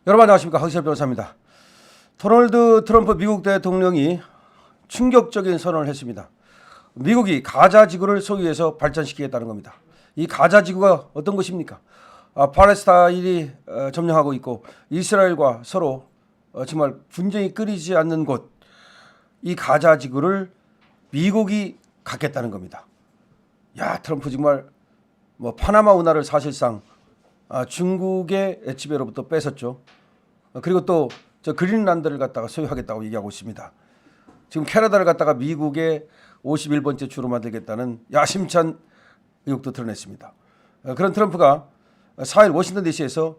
여러분 안녕하십니까. 황시엽 변호사입니다. 도널드 트럼프 미국 대통령이 충격적인 선언을 했습니다. 미국이 가자 지구를 소유해서 발전시키겠다는 겁니다. 이 가자 지구가 어떤 것입니까? 팔레스타인이 점령하고 있고 이스라엘과 서로 정말 분쟁이 끊이지 않는 곳, 이 가자 지구를 미국이 갖겠다는 겁니다. 야, 트럼프 정말 뭐 파나마 운하를 사실상 중국의 지배로부터 뺏었죠. 그리고 또 저 그린란드를 갖다가 소유하겠다고 얘기하고 있습니다. 지금 캐나다를 갖다가 미국의 51번째 주로 만들겠다는 야심찬 의혹도 드러냈습니다. 그런 트럼프가 4일 워싱턴 DC에서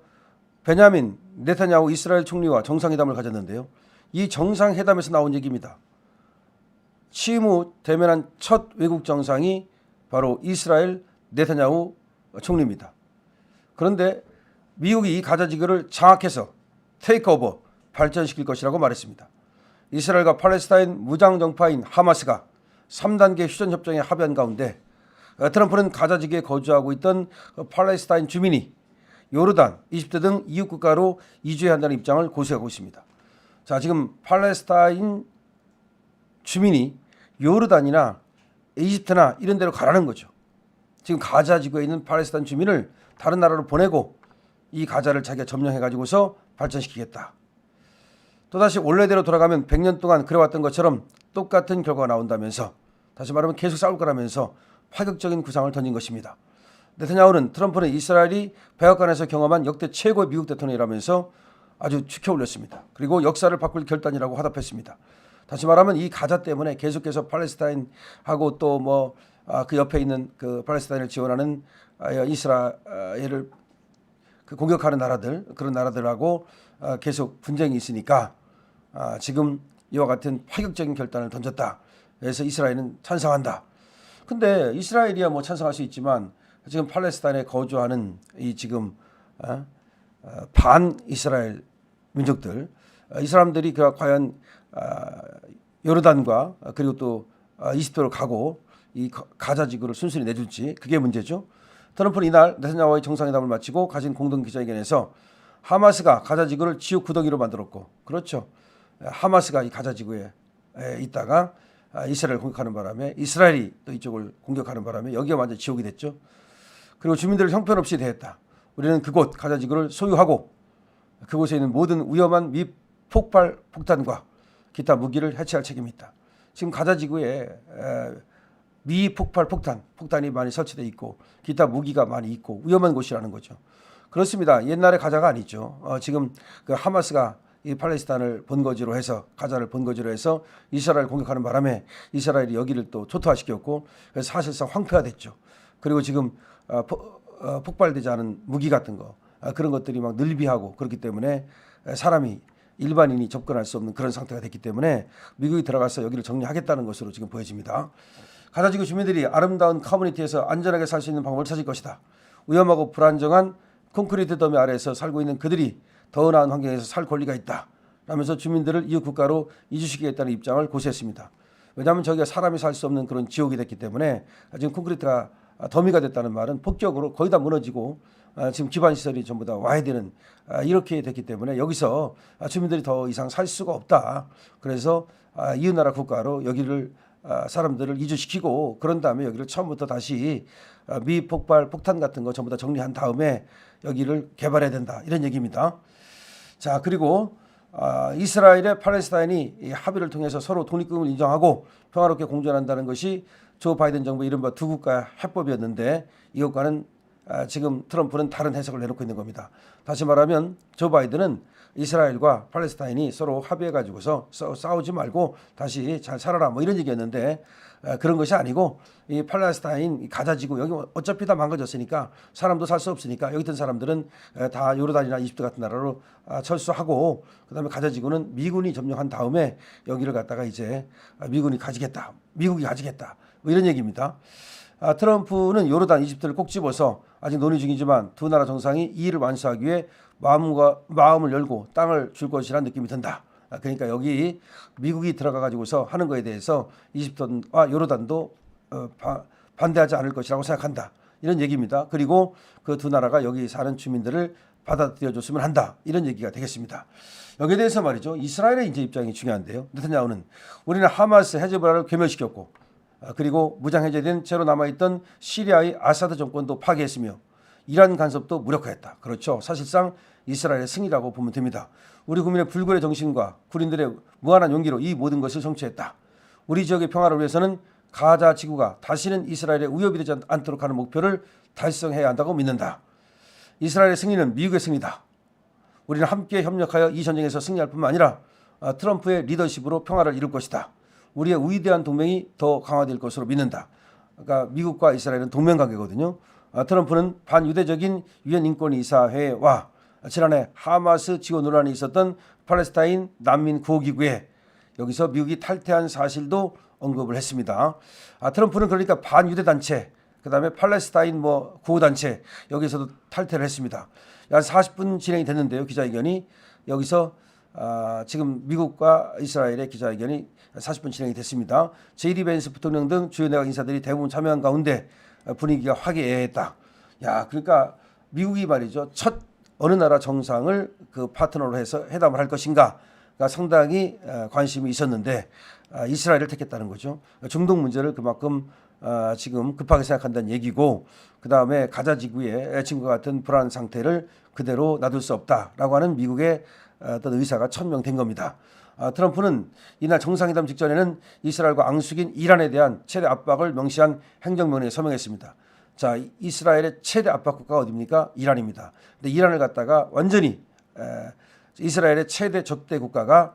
베냐민 네타냐후 이스라엘 총리와 정상회담을 가졌는데요. 이 정상회담에서 나온 얘기입니다. 취임 후 대면한 첫 외국 정상이 바로 이스라엘 네타냐후 총리입니다. 그런데 미국이 이 가자 지구를 장악해서 테이크오버 발전시킬 것이라고 말했습니다. 이스라엘과 팔레스타인 무장정파인 하마스가 3단계 휴전협정에 합의한 가운데 트럼프는 가자 지구에 거주하고 있던 팔레스타인 주민이 요르단, 이집트 등 이웃 국가로 이주해야 한다는 입장을 고수하고 있습니다. 자, 지금 팔레스타인 주민이 요르단이나 이집트나 이런 데로 가라는 거죠. 지금 가자 지구에 있는 팔레스타인 주민을 다른 나라로 보내고 이 가자를 자기가 점령해 가지고서 발전시키겠다. 또다시 원래대로 돌아가면 100년 동안 그래왔던 것처럼 똑같은 결과가 나온다면서, 다시 말하면 계속 싸울 거라면서 파격적인 구상을 던진 것입니다. 네타냐후는 트럼프는 이스라엘이 백악관에서 경험한 역대 최고의 미국 대통령이라면서 아주 축혀 올렸습니다. 그리고 역사를 바꿀 결단이라고 화답했습니다. 다시 말하면 이 가자 때문에 계속해서 팔레스타인하고 또 그 옆에 있는 그 팔레스타인을 지원하는 이스라엘을 공격하는 나라들, 그런 나라들하고 계속 분쟁이 있으니까 지금 이와 같은 파격적인 결단을 던졌다. 그래서 이스라엘은 찬성한다. 근데 이스라엘이야 뭐 찬성할 수 있지만 지금 팔레스타인에 거주하는 이 지금 반 이스라엘 민족들, 이 사람들이 과연 요르단과 그리고 또 이집트로 가고 이 가자 지구를 순순히 내줄지, 그게 문제죠. 트럼프는 이날 네타냐후와의 정상회담을 마치고 가진 공동 기자회견에서 하마스가 가자 지구를 지옥 구덩이로 만들었고, 그렇죠. 하마스가 이 가자 지구에 있다가 이스라엘을 공격하는 바람에 이스라엘이 또 이쪽을 공격하는 바람에 여기가 완전 지옥이 됐죠. 그리고 주민들을 형편없이 대했다. 우리는 그곳 가자 지구를 소유하고 그곳에 있는 모든 위험한 미폭발 폭탄과 기타 무기를 해체할 책임이 있다. 지금 가자 지구에 미폭발 폭탄이 많이 설치되어 있고 기타 무기가 많이 있고 위험한 곳이라는 거죠. 그렇습니다. 옛날의 가자가 아니죠. 지금 그 하마스가 이 팔레스타인을 본거지로 해서, 가자를 본거지로 해서 이스라엘 공격하는 바람에 이스라엘이 여기를 또 초토화시켰고, 그래서 사실상 황폐화됐죠. 그리고 지금 폭발되지 않은 무기 같은 거, 그런 것들이 막 늘비하고 그렇기 때문에 사람이 일반인이 접근할 수 없는 그런 상태가 됐기 때문에 미국이 들어가서 여기를 정리하겠다는 것으로 지금 보여집니다. 가자 지구 주민들이 아름다운 커뮤니티에서 안전하게 살 수 있는 방법을 찾을 것이다. 위험하고 불안정한 콘크리트 더미 아래에서 살고 있는 그들이 더 나은 환경에서 살 권리가 있다. 라면서 주민들을 이웃 국가로 이주시키겠다는 입장을 고수했습니다. 왜냐하면 저기가 사람이 살 수 없는 그런 지옥이 됐기 때문에 지금 콘크리트가 더미가 됐다는 말은 폭격으로 거의 다 무너지고 지금 기반시설이 전부 다 와야 되는 이렇게 됐기 때문에 여기서 주민들이 더 이상 살 수가 없다. 그래서 이웃나라 국가로 여기를 사람들을 이주시키고 그런 다음에 여기를 처음부터 다시 미폭발 폭탄 같은 거 전부 다 정리한 다음에 여기를 개발해야 된다. 이런 얘기입니다. 자, 그리고 이스라엘의 팔레스타인이 이 합의를 통해서 서로 독립국을 인정하고 평화롭게 공존한다는 것이 조 바이든 정부의 이른바 두 국가 해법이었는데 이것과는 지금 트럼프는 다른 해석을 내놓고 있는 겁니다. 다시 말하면 조 바이든은 이스라엘과 팔레스타인이 서로 합의해 가지고서 싸우지 말고 다시 잘 살아라 뭐 이런 얘기였는데 그런 것이 아니고 이 팔레스타인 가자 지구 여기 어차피 다 망가졌으니까 사람도 살 수 없으니까 여기 있던 사람들은 다 요르단이나 이집트 같은 나라로 철수하고 그다음에 가자 지구는 미군이 점령한 다음에 여기를 갖다가 이제 미군이 가지겠다. 미국이 가지겠다. 뭐 이런 얘기입니다. 트럼프는 요르단, 이집트를 꼭 집어서 아직 논의 중이지만 두 나라 정상이 이 일을 완수하기 위해 마음을 열고 땅을 줄 것이라는 느낌이 든다. 그러니까 여기 미국이 들어가 가지고서 하는 거에 대해서 이집트와 요르단도 반대하지 않을 것이라고 생각한다. 이런 얘기입니다. 그리고 그 두 나라가 여기 사는 주민들을 받아들여줬으면 한다. 이런 얘기가 되겠습니다. 여기에 대해서 말이죠. 이스라엘의 이제 입장이 중요한데요. 네타냐후는 우리는 하마스 헤즈볼라를 괴멸시켰고 그리고 무장 해제된 채로 남아있던 시리아의 아사드 정권도 파괴했으며 이란 간섭도 무력화했다. 그렇죠. 사실상 이스라엘의 승리라고 보면 됩니다. 우리 국민의 불굴의 정신과 군인들의 무한한 용기로 이 모든 것을 성취했다. 우리 지역의 평화를 위해서는 가자 지구가 다시는 이스라엘의 위협이 되지 않도록 하는 목표를 달성해야 한다고 믿는다. 이스라엘의 승리는 미국의 승리다. 우리는 함께 협력하여 이 전쟁에서 승리할 뿐만 아니라 트럼프의 리더십으로 평화를 이룰 것이다. 우리의 위대한 동맹이 더 강화될 것으로 믿는다. 그러니까 미국과 이스라엘은 동맹관계거든요. 트럼프는 반유대적인 유엔 인권이사회와 지난해 하마스 지원 논란이 있었던 팔레스타인 난민 구호기구에 여기서 미국이 탈퇴한 사실도 언급을 했습니다. 트럼프는 그러니까 반유대 단체, 그다음에 팔레스타인 구호단체 여기서도 탈퇴를 했습니다. 한 40분 진행이 됐는데요. 기자회견이 여기서 지금 미국과 이스라엘의 기자회견이 40분 진행이 됐습니다. 제이디 벤스 부통령 등 주요 내각 인사들이 대부분 참여한 가운데 분위기가 화기애애했다. 야, 그러니까 미국이 말이죠. 첫 어느 나라 정상을 그 파트너로 해서 회담을 할 것인가가 상당히 관심이 있었는데 이스라엘을 택했다는 거죠. 중동 문제를 그만큼 지금 급하게 생각한다는 얘기고 그다음에 가자 지구의 지금과 같은 불안 상태를 그대로 놔둘 수 없다라고 하는 미국의 어떤 의사가 천명된 겁니다. 트럼프는 이날 정상회담 직전에는 이스라엘과 앙숙인 이란에 대한 최대 압박을 명시한 행정명령에 서명했습니다. 자, 이스라엘의 최대 압박 국가가 어디입니까? 이란입니다. 근데 이란을 갖다가 완전히 이스라엘의 최대 적대 국가가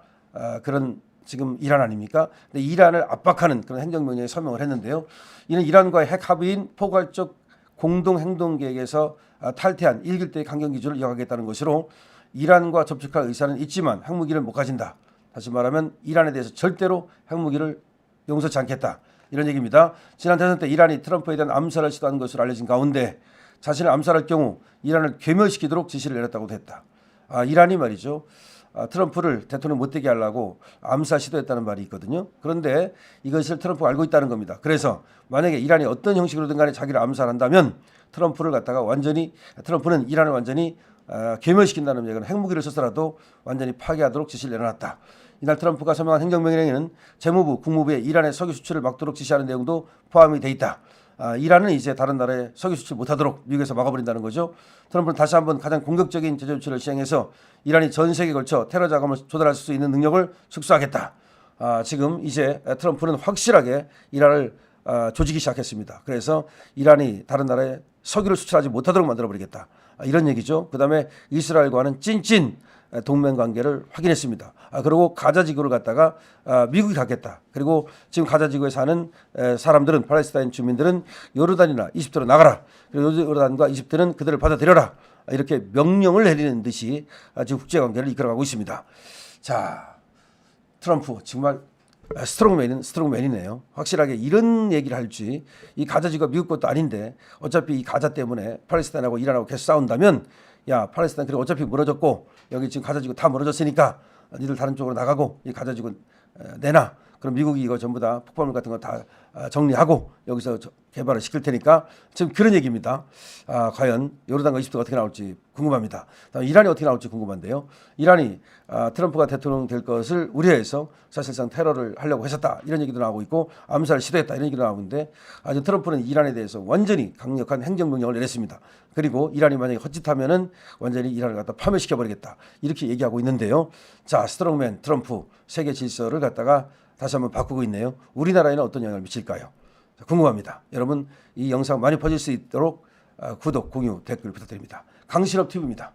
그런 지금 이란 아닙니까? 근데 이란을 압박하는 그런 행정명령에 서명을 했는데요. 이는 이란과의 핵 합의인 포괄적 공동행동계획에서 탈퇴한 1길대의 강경 기준을 이어가겠다는 것으로 이란과 접촉할 의사는 있지만 핵무기를 못 가진다. 다시 말하면 이란에 대해서 절대로 핵무기를 용서치 않겠다. 이런 얘기입니다. 지난 대선 때 이란이 트럼프에 대한 암살을 시도한 것으로 알려진 가운데 자신을 암살할 경우 이란을 괴멸시키도록 지시를 내렸다고도 했다. 이란이 말이죠. 트럼프를 대통령 못되게 하려고 암살 시도했다는 말이 있거든요. 그런데 이것을 트럼프가 알고 있다는 겁니다. 그래서 만약에 이란이 어떤 형식으로든 간에 자기를 암살한다면 트럼프는 이란을 완전히 괴멸시킨다는 얘기는 핵무기를 써서라도 완전히 파괴하도록 지시를 내려놨다. 이날 트럼프가 서명한 행정명령에는 재무부, 국무부에 이란의 석유 수출을 막도록 지시하는 내용도 포함이 돼 있다. 이란은 이제 다른 나라에 석유 수출 못하도록 미국에서 막아버린다는 거죠. 트럼프는 다시 한번 가장 공격적인 제재 조치를 시행해서 이란이 전 세계에 걸쳐 테러 자금을 조달할 수 있는 능력을 축소하겠다. 지금 이제 트럼프는 확실하게 이란을 조지기 시작했습니다. 그래서 이란이 다른 나라에 석유를 수출하지 못하도록 만들어버리겠다. 이런 얘기죠. 그다음에 이스라엘과는 찐찐 동맹관계를 확인했습니다. 그리고 가자지구를 갖다가 미국이 갖겠다. 그리고 지금 가자지구에 사는 사람들은 팔레스타인 주민들은 요르단이나 이집트로 나가라. 그리고 요르단과 이집트는 그들을 받아들여라. 이렇게 명령을 내리는 듯이 지금 국제관계를 이끌어가고 있습니다. 자, 트럼프 정말 스트롱맨이네요. 확실하게 이런 얘기를 할지 이 가자지구가 미국 것도 아닌데 어차피 이 가자 때문에 팔레스타인하고 이란하고 계속 싸운다면 야 팔레스타인 그리고 어차피 멀어졌고 여기 지금 가자지구 다 멀어졌으니까 니들 다른 쪽으로 나가고 이 가자지구 내놔. 그럼 미국이 이거 전부 다 폭발물 같은 거 다 정리하고 여기서 개발을 시킬 테니까 지금 그런 얘기입니다. 과연 요르단과 이집트가 어떻게 나올지 궁금합니다. 다음 이란이 어떻게 나올지 궁금한데요. 이란이 트럼프가 대통령 될 것을 우려해서 사실상 테러를 하려고 했었다. 이런 얘기도 나오고 있고 암살을 시도했다. 이런 얘기도 나오고 있는데 아주 트럼프는 이란에 대해서 완전히 강력한 행정명령을 내렸습니다. 그리고 이란이 만약에 헛짓하면은 완전히 이란을 갖다 파멸시켜버리겠다. 이렇게 얘기하고 있는데요. 자, 스트롱맨 트럼프 세계 질서를 갖다가 다시 한번 바꾸고 있네요. 우리나라에는 어떤 영향을 미칠까요? 궁금합니다. 여러분 이 영상 많이 퍼질 수 있도록 구독, 공유, 댓글 부탁드립니다. 강신업 TV입니다.